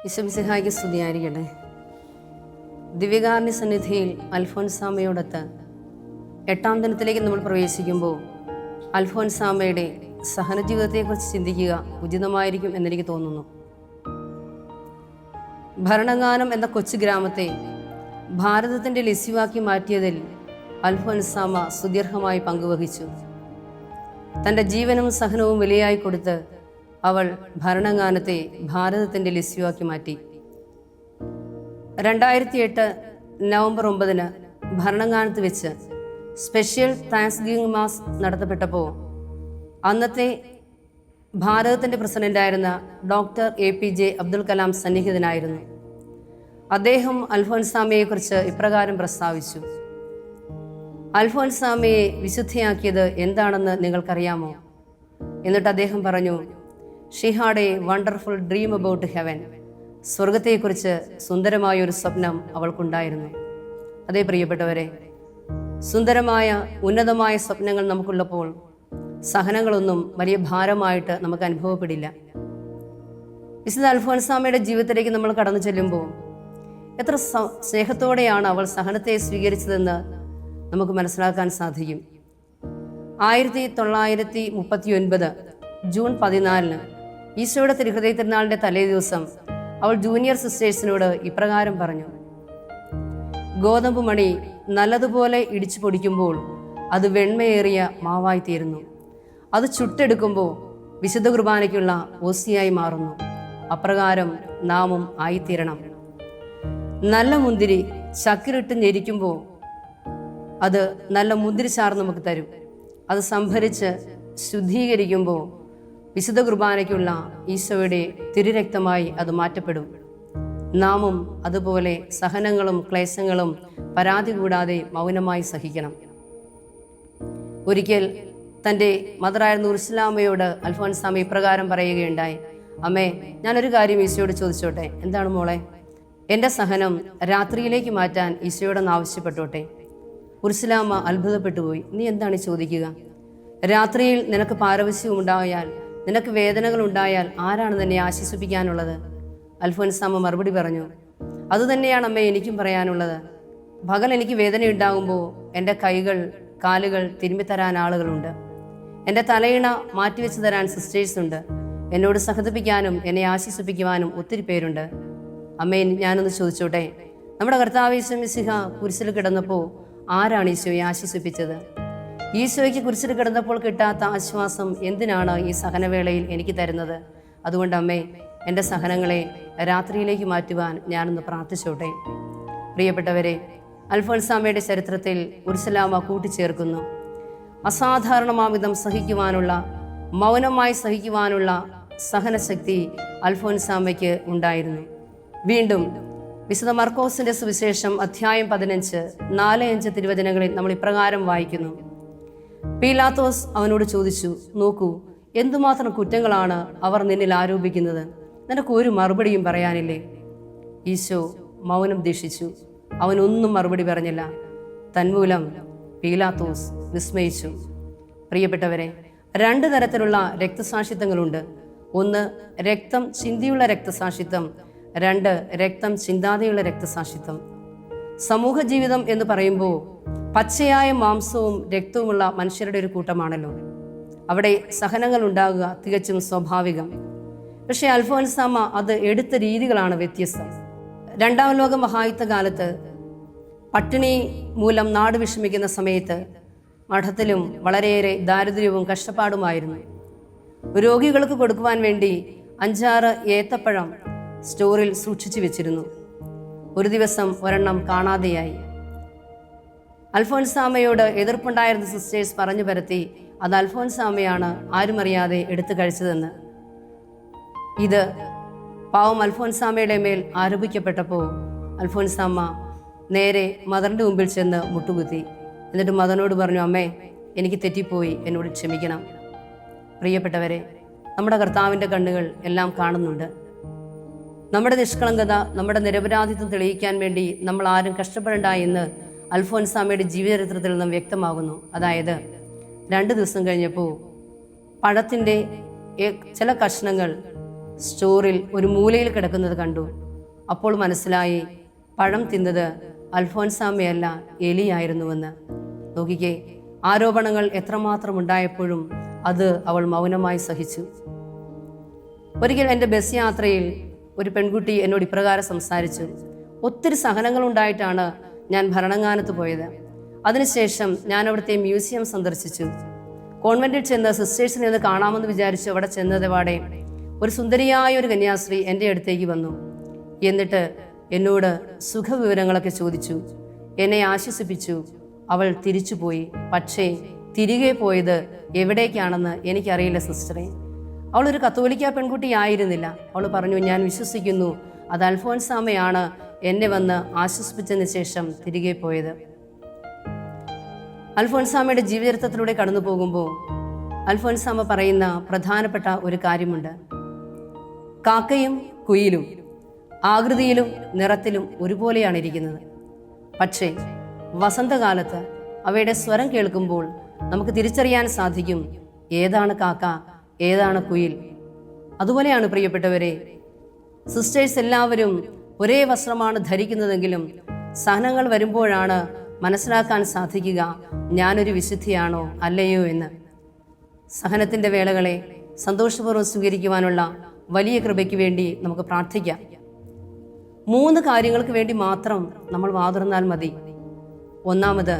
ഈശോമിശിഹായ്ക്ക് സ്തുതിയായിരിക്കട്ടെ. ദിവ്യകാരുണ്യ സന്നിധിയിൽ അൽഫോൻസാമയോടൊത്ത് 8-ാം ദിനത്തിലേക്ക് നമ്മൾ പ്രവേശിക്കുമ്പോൾ അൽഫോൻസാമയുടെ സഹനജീവിതത്തെക്കുറിച്ച് ചിന്തിക്കുക ഉചിതമായിരിക്കും എന്നെനിക്ക് തോന്നുന്നു. ഭരണങ്ങാനം എന്ന കൊച്ചു ഗ്രാമത്തെ ഭാരതത്തിൻ്റെ ലിസ്യുവാക്കി മാറ്റിയതിൽ അൽഫോൻസാമ സുദീർഘമായി പങ്കുവഹിച്ചു. തൻ്റെ ജീവനും സഹനവും വിലയായി കൊടുത്ത് അവൾ ഭരണങ്ങാനത്തെ ഭാരതത്തിൻ്റെ ലിസ്യുവാക്കി മാറ്റി. 2008 നവംബർ 9 ഭരണങ്ങാനത്ത് വെച്ച് സ്പെഷ്യൽ താങ്ക്സ് ഗിവിംഗ് മാസ് നടത്തപ്പെട്ടപ്പോൾ അന്നത്തെ ഭാരതത്തിൻ്റെ പ്രസിഡൻ്റായിരുന്ന ഡോക്ടർ APJ അബ്ദുൽ കലാം സന്നിഹിതനായിരുന്നു. അദ്ദേഹം അൽഫോൻസാമയെക്കുറിച്ച് ഇപ്രകാരം പ്രസ്താവിച്ചു: അൽഫോൻസാമയെ വിശുദ്ധയാക്കിയത് എന്താണെന്ന് നിങ്ങൾക്കറിയാമോ? എന്നിട്ട് അദ്ദേഹം പറഞ്ഞു, she had a wonderful dream about heaven. സ്വർഗത്തെക്കുറിച്ച് സുന്ദരമായൊരു സ്വപ്നം അവൾക്കുണ്ടായിരുന്നു. അതേ പ്രിയപ്പെട്ടവരെ, സുന്ദരമായ ഉന്നതമായ സ്വപ്നങ്ങൾ നമുക്കുള്ളപ്പോൾ സഹനങ്ങളൊന്നും വലിയ ഭാരമായിട്ട് നമുക്ക് അനുഭവപ്പെടില്ല. വിശുദ്ധ അൽഫോൻസാമയുടെ ജീവിതത്തിലേക്ക് നമ്മൾ കടന്നു ചെല്ലുമ്പോൾ എത്ര സ്നേഹത്തോടെയാണ് അവൾ സഹനത്തെ സ്വീകരിച്ചതെന്ന് നമുക്ക് മനസ്സിലാക്കാൻ സാധിക്കും. 1939 ജൂൺ 14 ഈശോയുടെ തിരുഹൃദയ തിരുനാളിൻ്റെ തലേ ദിവസം അവൾ ജൂനിയർ സിസ്റ്റേഴ്സിനോട് ഇപ്രകാരം പറഞ്ഞു: ഗോതമ്പ് മണി നല്ലതുപോലെ ഇടിച്ചു പൊടിക്കുമ്പോൾ അത് വെണ്മയേറിയ മാവായി തീരുന്നു. അത് ചുട്ടെടുക്കുമ്പോൾ വിശുദ്ധ കുർബാനയ്ക്കുള്ള ഓസിയായി മാറുന്നു. അപ്രകാരം നാമും ആയിത്തീരണം. നല്ല മുന്തിരി ചക്കിലിട്ട് ഞെരിക്കുമ്പോൾ അത് നല്ല മുന്തിരിച്ചാർ നമുക്ക് തരും. അത് സംഭരിച്ച് ശുദ്ധീകരിക്കുമ്പോൾ വിശുദ്ധ കുർബാനയ്ക്കുള്ള ഈശോയുടെ തിരുരക്തമായി അത് മാറ്റപ്പെടും. നാമും അതുപോലെ സഹനങ്ങളും ക്ലേശങ്ങളും പരാതി കൂടാതെ മൗനമായി സഹിക്കണം. ഒരിക്കൽ തൻ്റെ മദറായിരുന്ന ഉർസുലാമയോട് അൽഫോൻസാമ ഇപ്രകാരം പറയുകയുണ്ടായി: അമ്മേ, ഞാനൊരു കാര്യം ഈശോയോട് ചോദിച്ചോട്ടെ? എന്താണ് മോളെ? എൻ്റെ സഹനം രാത്രിയിലേക്ക് മാറ്റാൻ ഈശോയോടൊന്ന് ആവശ്യപ്പെട്ടോട്ടെ. ഉർസുലാമ അത്ഭുതപ്പെട്ടുപോയി. നീ എന്താണ് ചോദിക്കുക? രാത്രിയിൽ നിനക്ക് പാരവശ്യം ഉണ്ടായാൽ, നിനക്ക് വേദനകൾ ഉണ്ടായാൽ ആരാണ് നിന്നെ ആശ്വസിപ്പിക്കാനുള്ളത്? അൽഫോൻസാമ മറുപടി പറഞ്ഞു: അതുതന്നെയാണ് അമ്മേ എനിക്കും പറയാനുള്ളത്. പകൽ എനിക്ക് വേദന ഉണ്ടാകുമ്പോൾ എൻ്റെ കൈകൾ കാലുകൾ തിരുമ്മിത്തരാൻ ആളുകളുണ്ട്. എൻ്റെ തലയിണ മാറ്റിവെച്ച് തരാൻ സിസ്റ്റേഴ്സ് ഉണ്ട്. എന്നോട് സഹതപിക്കാനും എന്നെ ആശ്വസിപ്പിക്കുവാനും ഒത്തിരി പേരുണ്ട്. അമ്മേ, ഞാനൊന്ന് ചോദിച്ചോട്ടെ, നമ്മുടെ കർത്താവ് ഈശോ മിശിഹ കുരിശിൽ കിടന്നപ്പോൾ ആരാണ് ഈശോയെ ആശ്വസിപ്പിച്ചത്? ഈശോയ്ക്ക് കുരിശിൽ കിടന്നപ്പോൾ കിട്ടാത്ത ആശ്വാസം എന്തിനാണ് ഈ സഹനവേളയിൽ എനിക്ക് തരുന്നത്? അതുകൊണ്ട് അമ്മേ, എൻ്റെ സഹനങ്ങളെ രാത്രിയിലേക്ക് മാറ്റുവാൻ ഞാനൊന്ന് പ്രാർത്ഥിച്ചോട്ടെ. പ്രിയപ്പെട്ടവരെ, അൽഫോൻസാമയുടെ ചരിത്രത്തിൽ ഉർസുലാമ കൂട്ടിച്ചേർക്കുന്നു: അസാധാരണമാവിധം സഹിക്കുവാനുള്ള, മൗനമായി സഹിക്കുവാനുള്ള സഹനശക്തി അൽഫോൻസാമയ്ക്ക് ഉണ്ടായിരുന്നു. വീണ്ടും വിശുദ്ധ മർക്കോസിന്റെ സുവിശേഷം അധ്യായം 15 4-5 തിരുവചനങ്ങളിൽ നമ്മൾ ഇപ്രകാരം വായിക്കുന്നു: പീലാത്തോസ് അവനോട് ചോദിച്ചു, നോക്കൂ, എന്തുമാത്രം കുറ്റങ്ങളാണ് അവർ നിന്നിൽ ആരോപിക്കുന്നത്. നിനക്ക് ഒരു മറുപടിയും പറയാനില്ലേ? ഈശോ മൗനം ദീക്ഷിച്ചു. അവനൊന്നും മറുപടി പറഞ്ഞില്ല. തന്മൂലം പീലാത്തോസ് വിസ്മയിച്ചു. പ്രിയപ്പെട്ടവരെ, 2 തരത്തിലുള്ള രക്തസാക്ഷിത്വങ്ങളുണ്ട്. ഒന്ന്, രക്തം ചിന്തിയുള്ള രക്തസാക്ഷിത്വം. 2, രക്തം ചിന്താതെയുള്ള രക്തസാക്ഷിത്വം. സമൂഹ ജീവിതം എന്ന് പറയുമ്പോൾ പച്ചയായ മാംസവും രക്തവുമുള്ള മനുഷ്യരുടെ ഒരു കൂട്ടമാണല്ലോ. അവിടെ സഹനങ്ങൾ ഉണ്ടാകുക തികച്ചും സ്വാഭാവികം. പക്ഷേ അൽഫോൻസാമ അത് എടുത്ത രീതികളാണ് വ്യത്യസ്തം. 2-ാം ലോക മഹായുദ്ധകാലത്ത് പട്ടിണി മൂലം നാട് വിഷമിക്കുന്ന സമയത്ത് മഠത്തിലും വളരെയേറെ ദാരിദ്ര്യവും കഷ്ടപ്പാടുമായിരുന്നു. രോഗികൾക്ക് കൊടുക്കുവാൻ വേണ്ടി 5-6 ഏത്തപ്പഴം സ്റ്റോറിൽ സൂക്ഷിച്ചു വെച്ചിരുന്നു. ഒരു ദിവസം ഒരെണ്ണം കാണാതെയായി. അൽഫോൻസാമയോട് എതിർപ്പുണ്ടായിരുന്ന സിസ്റ്റേഴ്സ് പറഞ്ഞു പരത്തി അത് അൽഫോൻസാമയാണ് ആരും അറിയാതെ എടുത്തു കഴിച്ചതെന്ന്. ഇത് പാവം അൽഫോൻസാമയുടെ മേൽ ആരോപിക്കപ്പെട്ടപ്പോൾ അൽഫോൻസാമ നേരെ മദറിൻ്റെ മുമ്പിൽ ചെന്ന് മുട്ടുകുത്തി. എന്നിട്ട് മദറിനോട് പറഞ്ഞു, അമ്മേ, എനിക്ക് തെറ്റിപ്പോയി, എന്നോട് ക്ഷമിക്കണം. പ്രിയപ്പെട്ടവരെ, നമ്മുടെ കർത്താവിൻ്റെ കണ്ണുകൾ എല്ലാം കാണുന്നുണ്ട്. നമ്മുടെ നിഷ്കളങ്കത, നമ്മുടെ നിരപരാധിത്വം തെളിയിക്കാൻ വേണ്ടി നമ്മൾ ആരും കഷ്ടപ്പെടേണ്ട എന്ന് അൽഫോൻസാമയുടെ ജീവചരിത്രത്തിൽ നിന്നും വ്യക്തമാകുന്നു. അതായത് 2 ദിവസം കഴിഞ്ഞപ്പോൾ പഴത്തിൻ്റെ ചില കഷ്ണങ്ങൾ സ്റ്റോറിൽ ഒരു മൂലയിൽ കിടക്കുന്നത് കണ്ടു. അപ്പോൾ മനസ്സിലായി പഴം തിന്നത് അൽഫോൻസാമ്മയല്ല, എലിയായിരുന്നുവെന്ന്. നോക്കിക്കേ, ആരോപണങ്ങൾ എത്രമാത്രം ഉണ്ടായപ്പോഴും അത് അവൾ മൗനമായി സഹിച്ചു. ഒരിക്കൽ എൻ്റെ ബസ് യാത്രയിൽ ഒരു പെൺകുട്ടി എന്നോട് ഇപ്രകാരം സംസാരിച്ചു. ഒത്തിരി സഹനങ്ങളുണ്ടായിട്ടാണ് ഞാൻ ഭരണങ്ങാനത്ത് പോയത്. അതിനുശേഷം ഞാൻ അവിടുത്തെ മ്യൂസിയം സന്ദർശിച്ചു. കോൺവെന്റിൽ ചെന്ന് സിസ്റ്റേഴ്സിനെ ഒന്ന് കാണാമെന്ന് വിചാരിച്ചു അവിടെ ചെന്നതവാടെ ഒരു സുന്ദരിയായ ഒരു കന്യാസ്ത്രീ എൻ്റെ അടുത്തേക്ക് വന്നു. എന്നിട്ട് എന്നോട് സുഖവിവരങ്ങളൊക്കെ ചോദിച്ചു, എന്നെ ആശ്വസിപ്പിച്ചു. അവൾ തിരിച്ചുപോയി. പക്ഷേ തിരികെ പോയത് എവിടേക്കാണെന്ന് എനിക്കറിയില്ല സിസ്റ്ററെ. അവളൊരു കത്തോലിക്ക പെൺകുട്ടി ആയിരുന്നില്ല. അവൾ പറഞ്ഞു, ഞാൻ വിശ്വസിക്കുന്നു അത് അൽഫോൻസാമ്മയാണ് എന്നെ വന്ന് ആശ്വസിപ്പിച്ചതിന് ശേഷം തിരികെ പോയത്. അൽഫോൻസാമ്മയുടെ ജീവചരിത്രത്തിലൂടെ കടന്നു പോകുമ്പോൾ അൽഫോൻസാമ്മ പറയുന്ന പ്രധാനപ്പെട്ട ഒരു കാര്യമുണ്ട്. കാക്കയും കുയിലും ആകൃതിയിലും നിറത്തിലും ഒരുപോലെയാണ് ഇരിക്കുന്നത്. പക്ഷേ വസന്തകാലത്ത് അവയുടെ സ്വരം കേൾക്കുമ്പോൾ നമുക്ക് തിരിച്ചറിയാൻ സാധിക്കും ഏതാണ് കാക്ക, ഏതാണ് കുയിൽ. അതുപോലെയാണ് പ്രിയപ്പെട്ടവരെ, സിസ്റ്റേഴ്സ് എല്ലാവരും ഒരേ വസ്ത്രമാണ് ധരിക്കുന്നതെങ്കിലും സഹനങ്ങൾ വരുമ്പോഴാണ് മനസ്സിലാക്കാൻ സാധിക്കുക ഞാനൊരു വിശുദ്ധിയാണോ അല്ലയോ എന്ന്. സഹനത്തിൻ്റെ വേളകളെ സന്തോഷപൂർവ്വം സ്വീകരിക്കുവാനുള്ള വലിയ കൃപയ്ക്ക് വേണ്ടി നമുക്ക് പ്രാർത്ഥിക്കാം. 3 കാര്യങ്ങൾക്ക് വേണ്ടി മാത്രം നമ്മൾ വാതുറന്നാൽ മതി. ഒന്നാമത്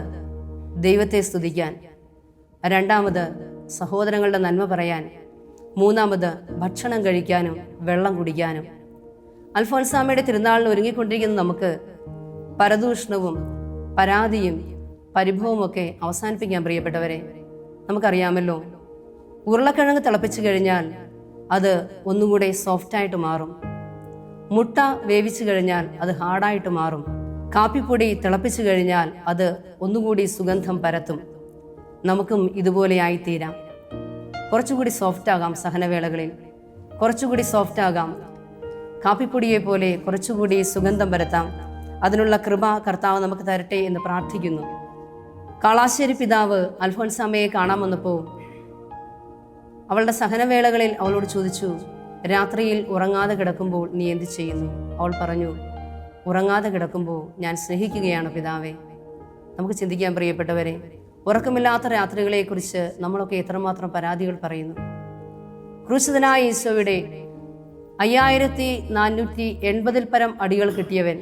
ദൈവത്തെ സ്തുതിക്കാൻ, രണ്ടാമത് സഹോദരങ്ങളുടെ നന്മ പറയാൻ, മൂന്നാമത് ഭക്ഷണം കഴിക്കാനും വെള്ളം കുടിക്കാനും. അൽഫോൻസാമ്മയുടെ തിരുനാളിന് ഒരുങ്ങിക്കൊണ്ടിരിക്കുന്ന നമുക്ക് പരദൂഷണവും പരാതിയും പരിഭവമൊക്കെ അവസാനിപ്പിക്കാൻ പ്രിയപ്പെട്ടവരെ. നമുക്കറിയാമല്ലോ, ഉരുളക്കിഴങ്ങ് തിളപ്പിച്ചു കഴിഞ്ഞാൽ അത് ഒന്നുകൂടെ സോഫ്റ്റായിട്ട് മാറും. മുട്ട വേവിച്ചു കഴിഞ്ഞാൽ അത് ഹാർഡായിട്ട് മാറും. കാപ്പിപ്പൊടി തിളപ്പിച്ചു കഴിഞ്ഞാൽ അത് ഒന്നുകൂടി സുഗന്ധം പരത്തും. നമുക്കും ഇതുപോലെ ആയിത്തീരാം. കുറച്ചുകൂടി സോഫ്റ്റ് ആകാം. സഹനവേളകളിൽ കുറച്ചുകൂടി സോഫ്റ്റ് ആകാം. കാപ്പിപ്പൊടിയെ പോലെ കുറച്ചുകൂടി സുഗന്ധം പരത്താം. അതിനുള്ള കൃപ കർത്താവ് നമുക്ക് തരട്ടെ എന്ന് പ്രാർത്ഥിക്കുന്നു. കാളാശ്ശേരി പിതാവ് അൽഫോൻസാമ്മയെ കാണാൻ വന്നപ്പോൾ അവളുടെ സഹനവേളകളിൽ അവളോട് ചോദിച്ചു, രാത്രിയിൽ ഉറങ്ങാതെ കിടക്കുമ്പോൾ നീ എന്ത് ചെയ്യുന്നു? അവൾ പറഞ്ഞു, ഉറങ്ങാതെ കിടക്കുമ്പോൾ ഞാൻ സ്നേഹിക്കുകയാണ് പിതാവേ. നമുക്ക് ചിന്തിക്കാൻ പ്രിയപ്പെട്ടവരെ, ഉറക്കമില്ലാത്ത രാത്രികളെക്കുറിച്ച് നമ്മളൊക്കെ എത്രമാത്രം പരാതികൾ പറയുന്നു. ക്രൂശിതനായ ഈശോയുടെ 5480 പരം അടികൾ കിട്ടിയവൻ,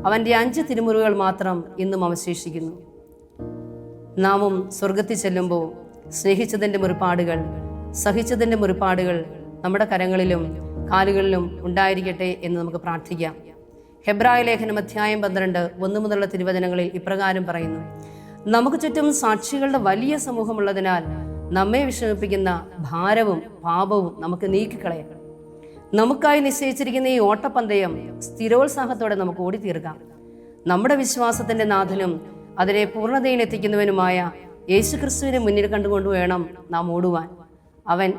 അവൻ്റെ 5 തിരുമുറികൾ മാത്രം ഇന്നും അവശേഷിക്കുന്നു. നാമും സ്വർഗത്തിൽ ചെല്ലുമ്പോൾ സ്നേഹിച്ചതിൻ്റെ മുറിപ്പാടുകൾ, സഹിച്ചതിൻ്റെ മുറിപ്പാടുകൾ നമ്മുടെ കരങ്ങളിലും കാലുകളിലും ഉണ്ടായിരിക്കട്ടെ എന്ന് നമുക്ക് പ്രാർത്ഥിക്കാം. ഹെബ്രായ ലേഖനം അധ്യായം 12 1 മുതലുള്ള തിരുവചനങ്ങളിൽ ഇപ്രകാരം പറയുന്നു, നമുക്ക് ചുറ്റും സാക്ഷികളുടെ വലിയ സമൂഹമുള്ളതിനാൽ നമ്മെ വിഷമിപ്പിക്കുന്ന ഭാരവും പാപവും നമുക്ക് നീക്കിക്കളയാം. നമുക്കായി നിശ്ചയിച്ചിരിക്കുന്ന ഈ ഓട്ടപ്പന്തയം സ്ഥിരോത്സാഹത്തോടെ നമുക്ക് ഓടിത്തീർക്കാം. നമ്മുടെ വിശ്വാസത്തിന്റെ നാഥനും അതിനെ പൂർണ്ണതയിൽ എത്തിക്കുന്നവനുമായ യേശുക്രിസ്തുവിനെ മുന്നിൽ കണ്ടുകൊണ്ട് വേണം നാം ഓടുവാൻ. അവൻ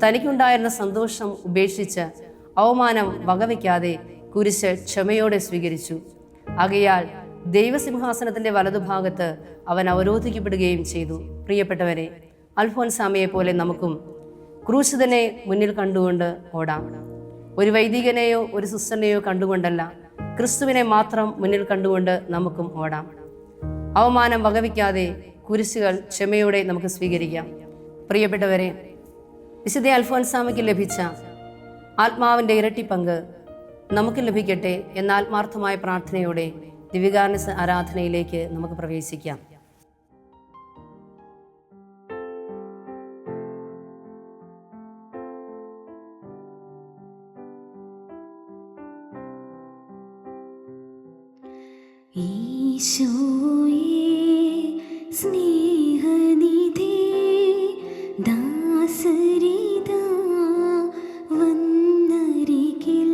തനിക്കുണ്ടായിരുന്ന സന്തോഷം ഉപേക്ഷിച്ച് അവമാനം വകവയ്ക്കാതെ കുരിശ് ക്ഷമയോടെ സ്വീകരിച്ചു. ആകയാൽ ദൈവസിംഹാസനത്തിന്റെ വലതുഭാഗത്ത് അവൻ അവരോധിക്കപ്പെടുകയും ചെയ്തു. പ്രിയപ്പെട്ടവരെ, അൽഫോൻസാമ്മയെ പോലെ നമുക്കും ക്രൂശിതനെ മുന്നിൽ കണ്ടുകൊണ്ട് ഓടാം. ഒരു വൈദികനെയോ ഒരു സിസ്റ്ററിനെയോ കണ്ടുകൊണ്ടല്ല, ക്രിസ്തുവിനെ മാത്രം മുന്നിൽ കണ്ടുകൊണ്ട് നമുക്കും ഓടാം. അവമാനം വകവയ്ക്കാതെ കുരിശുകൾ ക്ഷമയോടെ നമുക്ക് സ്വീകരിക്കാം. പ്രിയപ്പെട്ടവരെ, വിശുദ്ധ അൽഫോൻസാമ്മയ്ക്ക് ലഭിച്ച ആത്മാവിൻ്റെ ഇരട്ടി പങ്ക് നമുക്ക് ലഭിക്കട്ടെ എന്ന ആത്മാർത്ഥമായ പ്രാർത്ഥനയോടെ ദിവ്യകാരുണ്യ ആരാധനയിലേക്ക് നമുക്ക് പ്രവേശിക്കാം. ഈശോയേ സ്നേഹനിധി ദാസരിതാ വന്നരികിൽ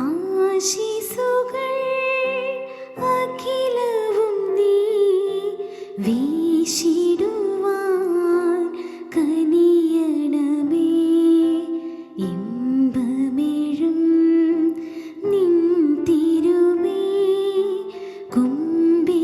ആശീസുകൾ അഖിലവും നീ വീശിടുവാൻ കനിയണമേ. ഇമ്പമേഴും നിൻ തിരുമേ കുമ്പിടുവാൻ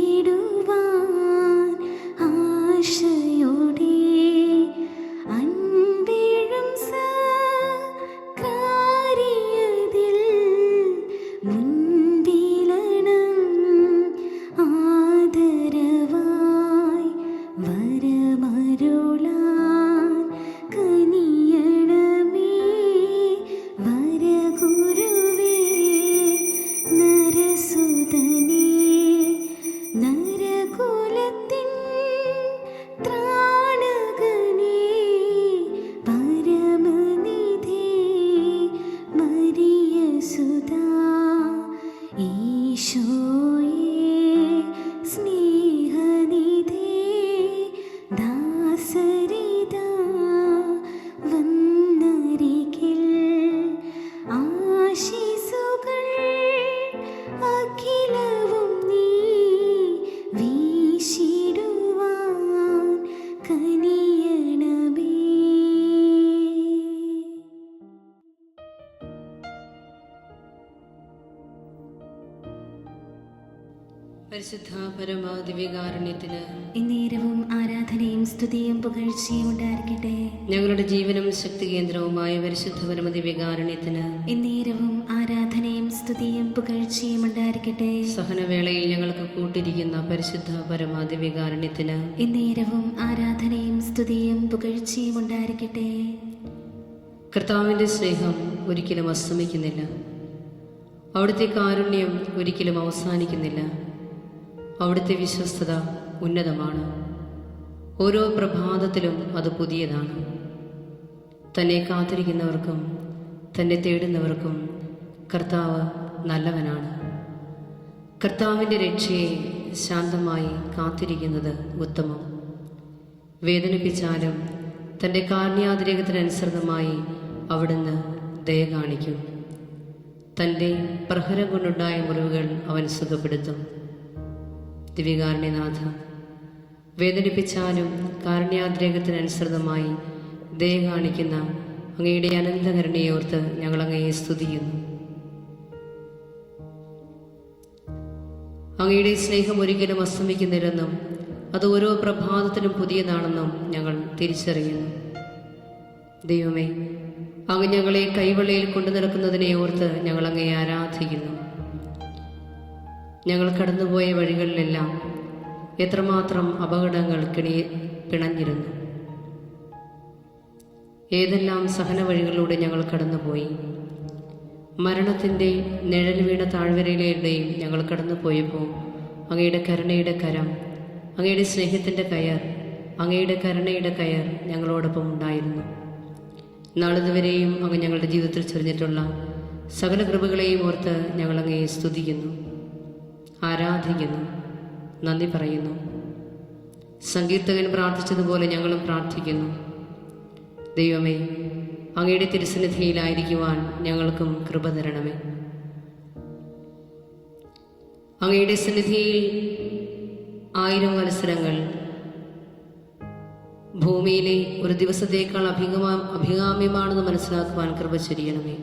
പരിശുദ്ധ പരമാദിവ്യകാരുണ്യത്തിന് എന്നേരവും ആരാധനയും സ്തുതിയും പുകഴ്ചയും ഉണ്ടായിരിക്കട്ടെ. ഞങ്ങളുടെ ജീവനും ശക്തി കേന്ദ്രവുമായ പരിശുദ്ധ പരമദിവ്യകാരുണ്യത്തിന് എന്നേരവും ആരാധനയും സ്തുതിയും പുകഴ്ചയും ഉണ്ടായിരിക്കട്ടെ. സഹനവേളയിൽ ഞങ്ങൾക്ക് കൂട്ടിരിക്കുന്ന പരിശുദ്ധ പരമാദിവ്യകാരുണ്യത്തിന് എന്നേരവും ആരാധനയും സ്തുതിയും പുകഴ്ചയും ഉണ്ടായിരിക്കട്ടെ. കർത്താവിൻ്റെ സ്നേഹം ഒരിക്കലും അസ്തമിക്കുന്നില്ല. അവിടുത്തെ കാരുണ്യം ഒരിക്കലും അവസാനിക്കുന്നില്ല. അവിടുത്തെ വിശ്വസ്തത ഉന്നതമാണ്. ഓരോ പ്രഭാതത്തിലും അത് പുതിയതാണ്. തന്നെ കാത്തിരിക്കുന്നവർക്കും തന്നെ തേടുന്നവർക്കും കർത്താവ് നല്ലവനാണ്. കർത്താവിൻ്റെ രക്ഷയെ ശാന്തമായി കാത്തിരിക്കുന്നത് ഉത്തമം. വേദനിപ്പിച്ചാലും തൻ്റെ കാരുണ്യാതിരേകത്തിനനുസൃതമായി അവിടുന്ന് ദയ കാണിക്കും. തൻ്റെ പ്രഹരം കൊണ്ടുണ്ടായ മുറിവുകൾ അവൻ സുഖപ്പെടുത്തും. ദിവ്യകാരുണ്യനാഥ, വേദനിപ്പിച്ചാലും കാരുണ്യാതിരേകത്തിനനുസൃതമായി ദയ കാണിക്കുന്ന അങ്ങയുടെ അനന്തകരുണയോർത്ത് ഞങ്ങൾ അങ്ങയെ സ്തുതിക്കുന്നു. അങ്ങയുടെ സ്നേഹം ഒരിക്കലും അസ്തമിക്കുന്നില്ലെന്നും അത് ഓരോ പ്രഭാതത്തിലും പുതിയതാണെന്നും ഞങ്ങൾ തിരിച്ചറിയുന്നു. ദൈവമേ, അങ്ങ് ഞങ്ങളെ കൈവെള്ളയിൽ കൊണ്ടു നടക്കുന്നതിനെ ഓർത്ത് ഞങ്ങൾ അങ്ങയെ ആരാധിക്കുന്നു. ഞങ്ങൾ കടന്നുപോയ വഴികളിലെല്ലാം എത്രമാത്രം അപകടങ്ങൾ പിണഞ്ഞിരുന്നു. ഏതെല്ലാം സഹന വഴികളിലൂടെ ഞങ്ങൾ കടന്നുപോയി. മരണത്തിൻ്റെ നിഴൽ വീണ താഴ്വരയിലൂടെയും ഞങ്ങൾ കടന്നുപോയപ്പോൾ അങ്ങയുടെ കരുണയുടെ കരം, അങ്ങയുടെ സ്നേഹത്തിൻ്റെ കയർ, അങ്ങയുടെ കരുണയുടെ കയർ ഞങ്ങളോടൊപ്പം ഉണ്ടായിരുന്നു. നാളിതുവരെയും അങ്ങ് ഞങ്ങളുടെ ജീവിതത്തിൽ ചൊരിഞ്ഞിട്ടുള്ള സകല കൃപകളെയും ഓർത്ത് ഞങ്ങൾ അങ്ങയെ സ്തുതിക്കുന്നു, ആരാധിക്കുന്നു, നന്ദി പറയുന്നു. സങ്കീർത്തകൻ പ്രാർത്ഥിച്ചതുപോലെ ഞങ്ങളും പ്രാർത്ഥിക്കുന്നു. ദൈവമേ, അങ്ങയുടെ തിരുസന്നിധിയിലായിരിക്കുവാൻ ഞങ്ങൾക്കും കൃപ തരണമേ. അങ്ങയുടെ സന്നിധിയിൽ 1000 വത്സരങ്ങൾ ഭൂമിയിലെ ഒരു ദിവസത്തേക്കാൾ അഭികാമ്യമാണെന്ന് മനസ്സിലാക്കുവാൻ കൃപ ചൊരിയണമേ.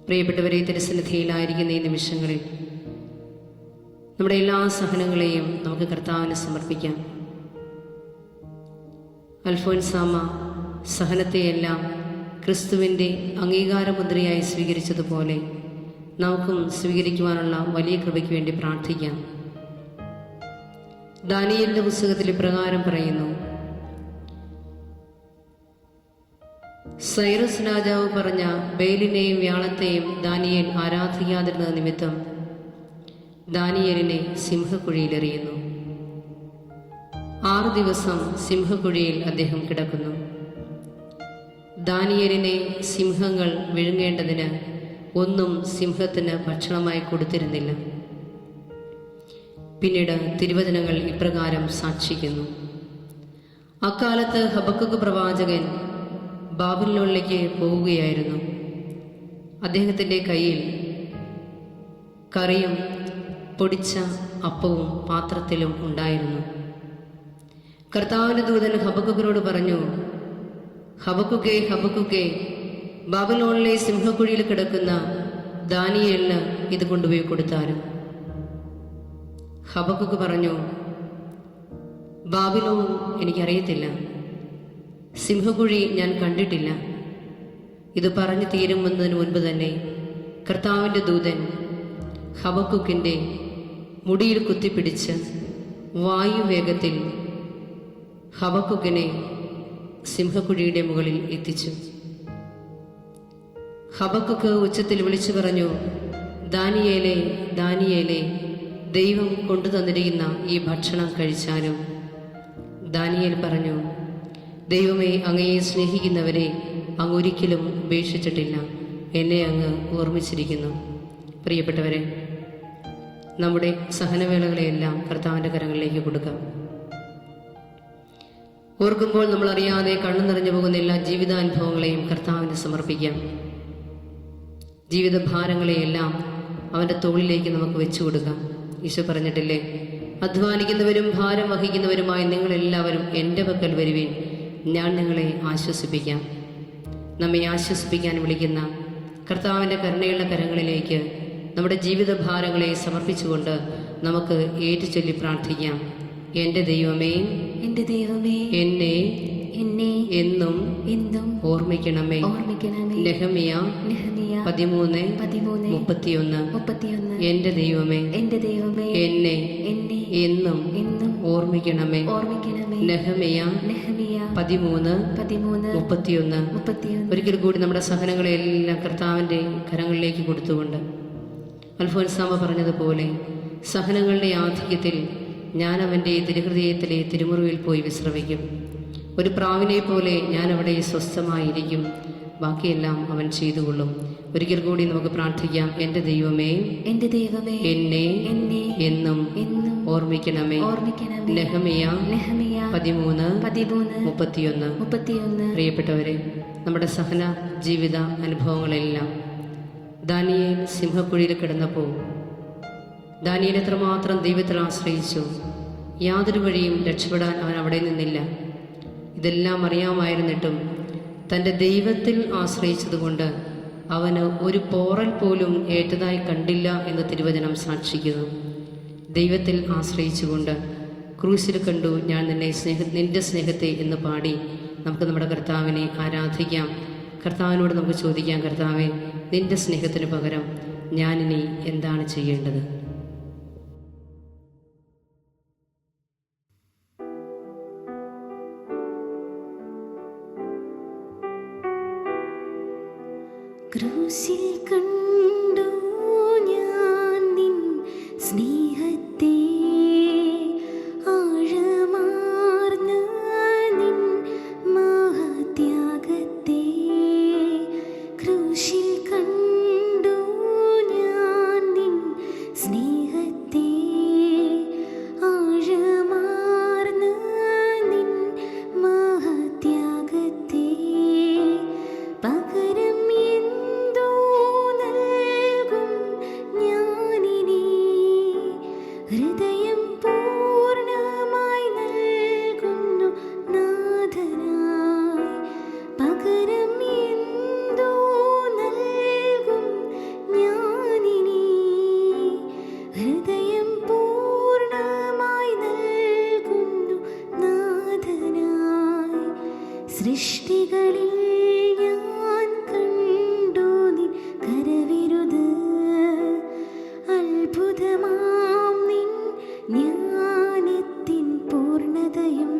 പ്രിയപ്പെട്ടവരെ, തിരുസന്നിധിയിലായിരിക്കുന്ന ഈ നിമിഷങ്ങളിൽ നമ്മുടെ എല്ലാ സഹനങ്ങളെയും നമുക്ക് കർത്താവിന് സമർപ്പിക്കാം. അൽഫോൻസാമ സഹനത്തെയെല്ലാം ക്രിസ്തുവിൻ്റെ അംഗീകാരമുദ്രയായി സ്വീകരിച്ചതുപോലെ നമുക്കും സ്വീകരിക്കുവാനുള്ള വലിയ കൃപയ്ക്ക് വേണ്ടി പ്രാർത്ഥിക്കാം. ദാനിയേലിന്റെ പുസ്തകത്തിൽ ഇപ്രകാരം പറയുന്നു: സൈറസ് രാജാവ് പറഞ്ഞ ബേലിനെയും വ്യാളത്തെയും ദാനിയേൽ ആരാധിക്കാതിരുന്നത് നിമിത്തം ദാനിയേലിനെ സിംഹക്കുഴിയിലെറിയുന്നു. 6 ദിവസം സിംഹക്കുഴിയിൽ അദ്ദേഹം കിടക്കുന്നു. ദാനിയേലിനെ സിംഹങ്ങൾ വിഴുങ്ങേണ്ടതിന് ഒന്നും സിംഹത്തിന് ഭക്ഷണമായി കൊടുത്തിരുന്നില്ല. പിന്നീട് തിരുവചനങ്ങൾ ഇപ്രകാരം സാക്ഷിക്കുന്നു: അക്കാലത്ത് ഹബക്കുക്ക് പ്രവാചകൻ ബാബിലോണിലേക്ക് പോവുകയായിരുന്നു. അദ്ദേഹത്തിൻ്റെ കയ്യിൽ കറിയും പൊടിച്ച അപ്പവും പാത്രത്തിലും ഉണ്ടായിരുന്നു. കർത്താവിൻ്റെ ദൂതൻ ഹബക്കുക്കിനോട് പറഞ്ഞു: ഹബക്കുക്കേ, ഹബക്കുക്കേ, ബാബിലോണിലെ സിംഹക്കുഴിയിൽ കിടക്കുന്ന ദാനിയേലിന് ഇത് കൊണ്ടുപോയി കൊടുത്താലും. ഹബക്കുക്ക് പറഞ്ഞു: ബാബിലോൺ എനിക്കറിയത്തില്ല, സിംഹക്കുഴി ഞാൻ കണ്ടിട്ടില്ല. ഇത് പറഞ്ഞു തീരുമെന്നതിന് മുൻപ് തന്നെ കർത്താവിൻ്റെ ദൂതൻ ഹബക്കുക്കിൻ്റെ മുടിയിൽ കുത്തിപ്പിടിച്ച് വായുവേഗത്തിൽ ഹബക്കുക്കിനെ സിംഹക്കുഴിയുടെ മുകളിൽ എത്തിച്ചു. ഹബക്കുക്ക് ഉച്ചത്തിൽ വിളിച്ചു പറഞ്ഞു: ദാനിയേലേ, ദാനിയേലേ, ദൈവം കൊണ്ടുതന്നിരിക്കുന്ന ഈ ഭക്ഷണം കഴിച്ചാലും. ദാനിയേൽ പറഞ്ഞു: ദൈവമേ, അങ്ങയെ സ്നേഹിക്കുന്നവരെ അങ്ങ് ഒരിക്കലും ഉപേക്ഷിച്ചിട്ടില്ല, എന്നെ അങ്ങ് ഓർമ്മിച്ചിരിക്കുന്നു. പ്രിയപ്പെട്ടവരെ, നമ്മുടെ സഹനവേളകളെയെല്ലാം കർത്താവിൻ്റെ കരങ്ങളിലേക്ക് കൊടുക്കാം. ഓർക്കുമ്പോൾ നമ്മൾ അറിയാതെ കണ്ണു നിറഞ്ഞു പോകുന്ന എല്ലാ ജീവിതാനുഭവങ്ങളെയും കർത്താവിന് സമർപ്പിക്കാം. ജീവിതഭാരങ്ങളെയെല്ലാം അവൻ്റെ തോളിലേക്ക് നമുക്ക് വെച്ചു കൊടുക്കാം. ഈശോ പറഞ്ഞിട്ടില്ലേ: അധ്വാനിക്കുന്നവരും ഭാരം വഹിക്കുന്നവരുമായി നിങ്ങളെല്ലാവരും എൻ്റെ പക്കൽ വരുവിൻ, ഞാൻ നിങ്ങളെ ആശ്വസിപ്പിക്കാം. നമ്മെ ആശ്വസിപ്പിക്കാൻ വിളിക്കുന്ന കർത്താവിൻ്റെ കരുണയുള്ള കരങ്ങളിലേക്ക് നമ്മുടെ ജീവിതഭാരങ്ങളെ സമർപ്പിച്ചുകൊണ്ട് നമുക്ക് ഏറ്റുചൊല്ലി പ്രാർത്ഥിക്കാം. എൻ്റെ ദൈവമേ, എൻ്റെ ദൈവമേ, എന്നെ എന്നെ എന്നും എന്നും ഓർമ്മിക്കണമേ. ഓർമ്മിക്കണമേ. നെഹമ്യ നെഹമ്യ 13:31. എൻ്റെ ദൈവമേ, എൻ്റെ ദൈവമേ, എന്നെ എന്നെ എന്നും എന്നും ഓർമ്മിക്കണമേ. ഓർമ്മിക്കണമേ. നെഹമ്യ നെഹമ്യ 13:31. ഒരിക്കൽ കൂടി നമ്മുടെ സഹനങ്ങളെല്ലാം കർത്താവിൻ്റെ കരങ്ങളിലേക്ക് കൊടുത്തുകൊണ്ട് അൽഫോൻസാമ പറഞ്ഞതുപോലെ സഹനങ്ങളുടെ ആധിക്യത്തിൽ ഞാൻ അവൻ്റെ തിരുഹൃദയത്തിലെ തിരുമുറിവിൽ പോയി വിശ്രമിക്കും. ഒരു പ്രാവിനെ പോലെ ഞാൻ അവിടെ സ്വസ്ഥമായിരിക്കും. ബാക്കിയെല്ലാം അവൻ ചെയ്തുകൊള്ളും. ഒരിക്കൽ കൂടി നമുക്ക് പ്രാർത്ഥിക്കാം. എൻ്റെ ദൈവമേ, എൻ്റെ ദൈവമേ, എന്നെ എന്നെ എന്നും എന്നും ഓർമ്മിക്കണമേ. ഓർമ്മിക്കണമേ. നെഹമ്യ 13:31. പ്രിയപ്പെട്ടവരെ, നമ്മുടെ സഹന ജീവിത അനുഭവങ്ങളെല്ലാം ദാനിയേൽ സിംഹക്കുഴിയിൽ കിടന്നപ്പോൾ ദാനിയേൽ എത്രമാത്രം ദൈവത്തിൽ ആശ്രയിച്ചു. യാതൊരു വഴിയും രക്ഷപ്പെടാൻ അവൻ അവിടെ നിന്നില്ല. ഇതെല്ലാം അറിയാമായിരുന്നിട്ടും തൻ്റെ ദൈവത്തിൽ ആശ്രയിച്ചതുകൊണ്ട് അവന് ഒരു പോറൽ പോലും ഏറ്റതായി കണ്ടില്ല എന്ന് തിരുവചനം സാക്ഷിക്കുന്നു. ദൈവത്തിൽ ആശ്രയിച്ചുകൊണ്ട് ക്രൂശിൽ കണ്ടു ഞാൻ നിന്റെ സ്നേഹത്തെ എന്ന് പാടി നമുക്ക് നമ്മുടെ കർത്താവിനെ ആരാധിക്കാം. കർത്താവിനോട് നമുക്ക് ചോദിക്കാം, കർത്താവേ, നിന്റെ സ്നേഹത്തിന് പകരം ഞാനിനി എന്താണ് ചെയ്യേണ്ടത്? ക്രൂശിൽ കണ്ടു ഞാൻ നിൻ സ്നേഹത്തെ, ആഴമാർന്ന നിൻ മഹത്യാഗത്തെ. ക്രൂശിൽ കണ്ടു ഞാൻ നിൻ സ്നേഹത്തെ, ആഴമാർന്ന നിൻ മഹത്യാഗത്തെ. പകരം ഹൃദയം പൂർണ്ണമായി നൽകുന്നു നാഥനായി. പകരം എന്തോ നൽകും ഞാനിനി. ഹൃദയം പൂർണ്ണമായി നൽകുന്നു നാഥനായി. സൃഷ്ടികളിൽ ഞാൻ കണ്ടു നിൻ കരവിരുത്, അത്ഭുതമാം നിൻ ജ്ഞാനത്തിൻ പൂർണ്ണതയും.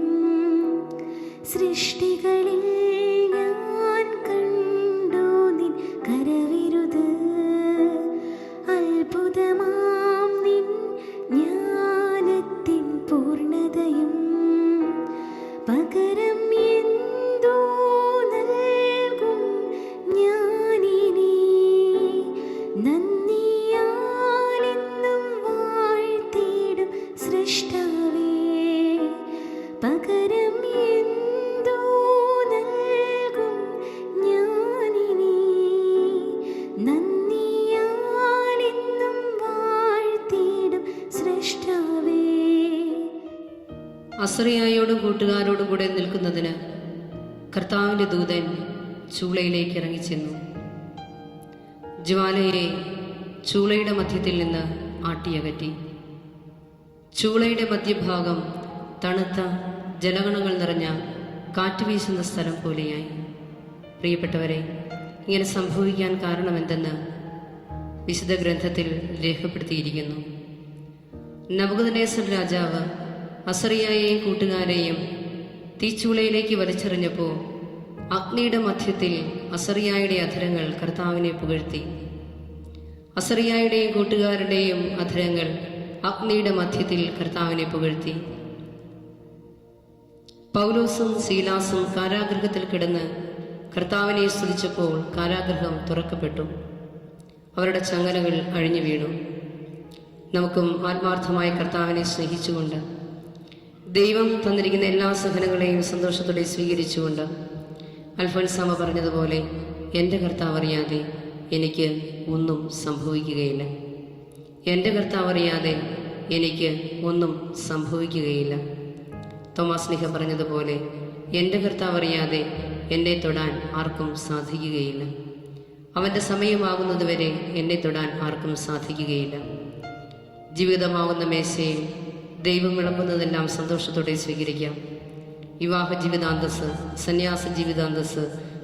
സൃഷ്ടികളിൽ ഞാൻ കണ്ടു നിൻ കരവിരുത്, അത്ഭുതമാം നിൻ ജ്ഞാനത്തിൻ പൂർണ്ണതയും. പകരം എന്തോ നൽകും ഞാനിനി. നന്ദിയാലെന്നും വാഴ്ത്തിടും സൃഷ്ടാവേ. പകരം എന്തോ നൽകും ഞാനിനി. നന്ദിയാലെന്നും വാഴ്ത്തിടും സൃഷ്ടാവേ. അസറിയായോടും കൂട്ടുകാരോടും കൂടെ നിൽക്കുന്നതിന് കർത്താവിൻ്റെ ദൂതൻ ചൂളയിലേക്ക് ഇറങ്ങിച്ചെന്നു. ജ്വാലയെ ചൂളയുടെ മധ്യത്തിൽ നിന്ന് ആട്ടിയകറ്റി. ചൂളയുടെ മധ്യഭാഗം തണുത്ത ജലഗണങ്ങൾ നിറഞ്ഞ കാറ്റ് വീശുന്ന സ്ഥലം പോലെയായി. പ്രിയപ്പെട്ടവരെ, ഇങ്ങനെ സംഭവിക്കാൻ കാരണമെന്തെന്ന് വിശുദ്ധ ഗ്രന്ഥത്തിൽ രേഖപ്പെടുത്തിയിരിക്കുന്നു. നബൂഖദ്നേസർ രാജാവ് അസറിയായെയും കൂട്ടുകാരെയും തീച്ചൂളയിലേക്ക് വലിച്ചെറിഞ്ഞപ്പോൾ അഗ്നിയുടെ മധ്യത്തിൽ അസറിയായുടെ അധരങ്ങൾ കർത്താവിനെ പുകഴ്ത്തി. അസറിയായുടെയും കൂട്ടുകാരുടെയും അധരങ്ങൾ അഗ്നിയുടെ മധ്യത്തിൽ കർത്താവിനെ പുകഴ്ത്തി. പൗലോസും സീലാസും കാരാഗൃഹത്തിൽ കിടന്ന് കർത്താവിനെ സ്തുതിച്ചപ്പോൾ കാരാഗൃഹം തുറക്കപ്പെട്ടു. അവരുടെ ചങ്ങലകൾ അഴിഞ്ഞു വീണു. നമുക്കും ആത്മാർത്ഥമായ കർത്താവിനെ സ്നേഹിച്ചുകൊണ്ട് ദൈവം തന്നിരിക്കുന്ന എല്ലാ സഹനങ്ങളെയും സന്തോഷത്തോടെ സ്വീകരിച്ചുകൊണ്ട് അൽഫോൻസാമ പറഞ്ഞതുപോലെ, എൻ്റെ കർത്താവ് അറിയാതെ എനിക്ക് ഒന്നും സംഭവിക്കുകയില്ല. എൻ്റെ കർത്താവ് അറിയാതെ എനിക്ക് ഒന്നും സംഭവിക്കുകയില്ല. തോമാസ് സ്ലീഹ പറഞ്ഞതുപോലെ, എൻ്റെ കർത്താവ് അറിയാതെ എന്നെ തൊടാൻ ആർക്കും സാധിക്കുകയില്ല. അവൻ്റെ സമയമാകുന്നതുവരെ എന്നെ തൊടാൻ ആർക്കും സാധിക്കുകയില്ല. ജീവിതമാകുന്ന മേശയും ദൈവം വിളമ്പുന്നതെല്ലാം സന്തോഷത്തോടെ സ്വീകരിക്കാം. വിവാഹ ജീവിതാന്തസ്, സന്യാസ ജീവിതാന്തസ്,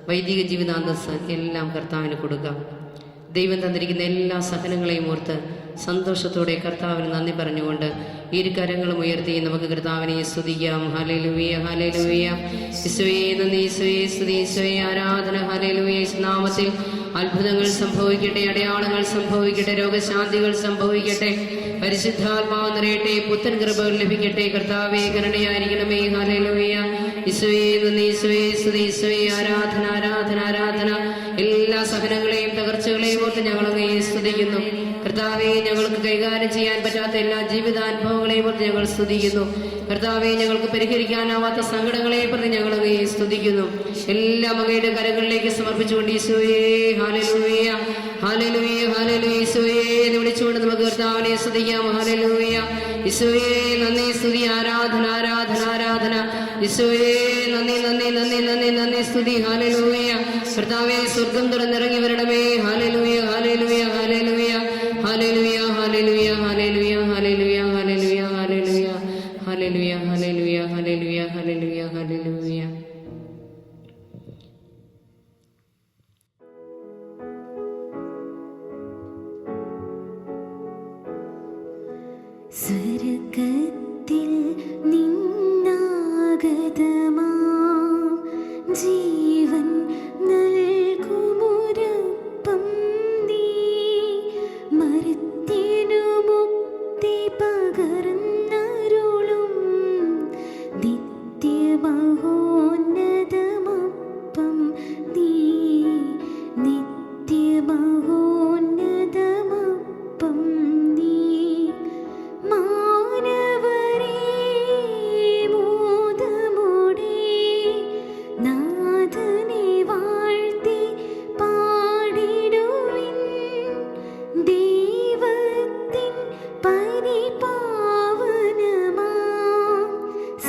വൈദിക ജീവിതാന്തസ് എല്ലാം കർത്താവിന് കൊടുക്കാം. ദൈവം തന്നിരിക്കുന്ന എല്ലാ സഹനങ്ങളെയും ഓർത്ത് സന്തോഷത്തോടെ കർത്താവിന് നന്ദി പറഞ്ഞുകൊണ്ട് ഇരു കരങ്ങളും ഉയർത്തി നമുക്ക് കർത്താവിനെ സ്തുതിക്കാം. Hallelujah, hallelujah. യേശുവേ നന്ദി, യേശുവേ സ്തുതി, യേശുവേ ആരാധന. ഹല്ലേലൂയ. നാമത്തിൽ അത്ഭുതങ്ങൾ സംഭവിക്കട്ടെ, അടയാളങ്ങൾ സംഭവിക്കട്ടെ, രോഗശാന്തികൾ സംഭവിക്കട്ടെ, പരിശുദ്ധാത്മാവ് നിറയട്ടെ, പുത്തൻ കൃപകൾ ലഭിക്കട്ടെ. കർത്താവേ കരുണയായിരിക്കണമേ. ഹല്ലേലൂയ. യേശുവേ നന്ദി, യേശുവേ സ്തുതി, യേശുവേ ആരാധന, ആരാധന, ആരാധന. എല്ലാ സഹനങ്ങളെയും തകർച്ചകളെയും ഓർത്ത് ഞങ്ങൾ അങ്ങയെ സ്തുതിക്കുന്നു. കർത്താവെ, ഞങ്ങൾക്ക് കൈകാര്യം ചെയ്യാൻ പറ്റാത്ത എല്ലാ ജീവിതാനുഭവങ്ങളെയും ഓർത്ത് ഞങ്ങൾ സ്തുതിക്കുന്നു. കർത്താവെ, ഞങ്ങൾക്ക് പരിഹരിക്കാനാവാത്ത സങ്കടങ്ങളെ പ്രതി ഞങ്ങൾ അങ്ങയെ സ്തുതിക്കുന്നു. എല്ലാം അങ്ങയുടെ കരങ്ങളിലേക്ക് സമർപ്പിച്ചുകൊണ്ട് ഈശോയേ ഹല്ലേലൂയ, ഹല്ലേലൂയ, ഹല്ലേലൂയ. ഈശോയേ എന്ന് വിളിച്ചുകൊണ്ട് നമുക്ക് കർത്താവിനെ സ്തുതിക്കാം. ഹല്ലേലൂയ. ഈശോയേ നന്ദി, സ്തുതി, ആരാധന, ആരാധന, ആരാധന. ഈശോയേ നന്ദി, നന്ദി, നന്ദി, നന്ദി, നന്ദി, സ്തുതി. ഹല്ലേലൂയ. കർത്താവേ, സ്വർഗം തുറന്നിറങ്ങി വരണമേ. Hallelujah, hallelujah, hallelujah, hallelujah, hallelujah, hallelujah, hallelujah, hallelujah, hallelujah, hallelujah, hallelujah, hallelujah, hallelujah, hallelujah. സ്വർഗ്ഗത്തിൽ നിന്നാഗതമാം ജീവൻ നൽകുമൊരപ്പം നീ, മർത്യനു മുക്തി പകർന്നരുളും നിത്യമഹോന്നതമപ്പം നീ, നിത്യമഹോന്നതമപ്പം നീ. മാനവരേ മോദമോടെ നാഥനെ വാഴ്ത്തി പാടിടുവിൻ. ദൈവത്തിൻ പരിപാവനമാം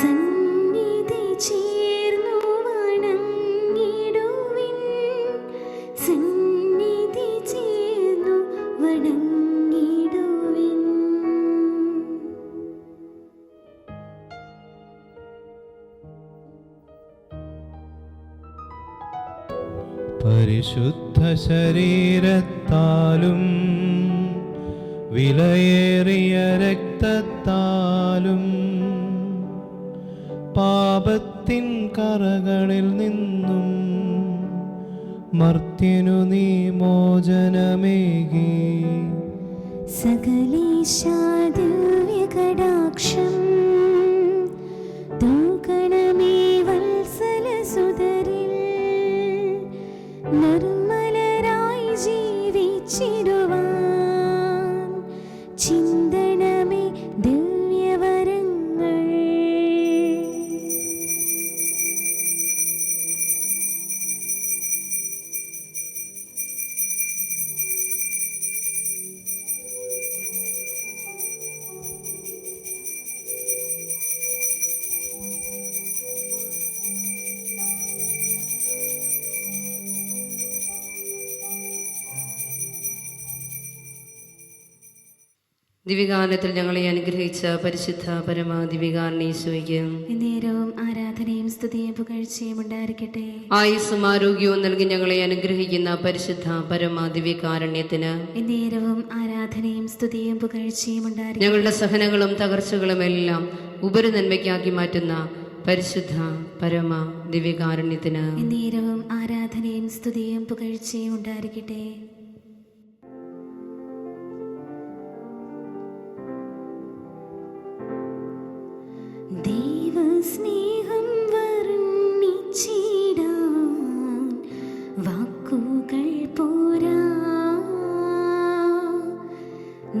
സന്നിധി ചേർന്നു വണങ്ങിടുവിൻ. സന്നിധി ചേർന്നു വണങ്ങിടുവിൻ. പരിശുദ്ധ ശരീരത്താലും വിലയേറിയ രക്തത്താലും പാപത്തിൻ കറകളിൽ നിന്നും മർത്യനു നീ മോചനമേകി. സകലേശാ ദിവ്യകടാക്ഷം തൂകണമേ വത്സലസുതരിൽ. നിർമ്മലരായി ജീവിച്ചിടുവാൻ ചിന്തണമേ ദിവ്യവരങ്ങൾ. ദിവ്യഗാനത്തിൽ ഞങ്ങളെ അനുഗ്രഹിച്ച പരിശുദ്ധ പരമ ദിവ്യകാരുണ്യേശുവയ്ക്ക് നേരവും ആരാധനയും സ്തുതിയും പുകഴ്ചയും ഉണ്ടായിരിക്കട്ടെ. ആയുസ്സും ആരോഗ്യവും നൽകി ഞങ്ങളെ അനുഗ്രഹിക്കുന്ന പരിശുദ്ധ പരമ ദിവ്യകാരുണ്യത്തിന് നേരവും ആരാധനയും സ്തുതിയും പുകഴ്ചയും ഉണ്ടായിരിക്കട്ടെ. ഞങ്ങളുടെ സഹനങ്ങളും തകർച്ചകളും എല്ലാം ഉപരിനന്മയ്ക്കാക്കി മാറ്റുന്ന പരിശുദ്ധ പരമ ദിവ്യകാരുണ്യത്തിന് നേരവും ആരാധനയും സ്തുതിയും പുകഴ്ചയും ഉണ്ടായിരിക്കട്ടെ. ദൈവസ്നേഹം വർണ്ണിച്ചിടാൻ വാക്കുകൾ പോരാ,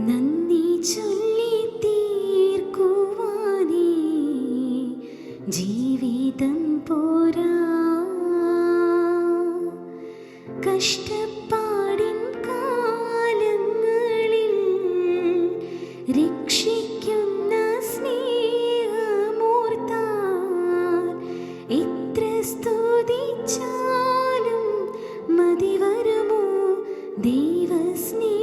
നന്ദി ചൊല്ലി തീർക്കുവാനേ ജീവിതം പോരാ. കഷ്ടപ്പാടിൻ കാലങ്ങളിൽ രക്ഷിക്കുന്ന സ്നേഹമോർത്താൽ എത്ര സ്തുതിച്ചാലും മതി വരുമോ ദൈവസ്നേഹം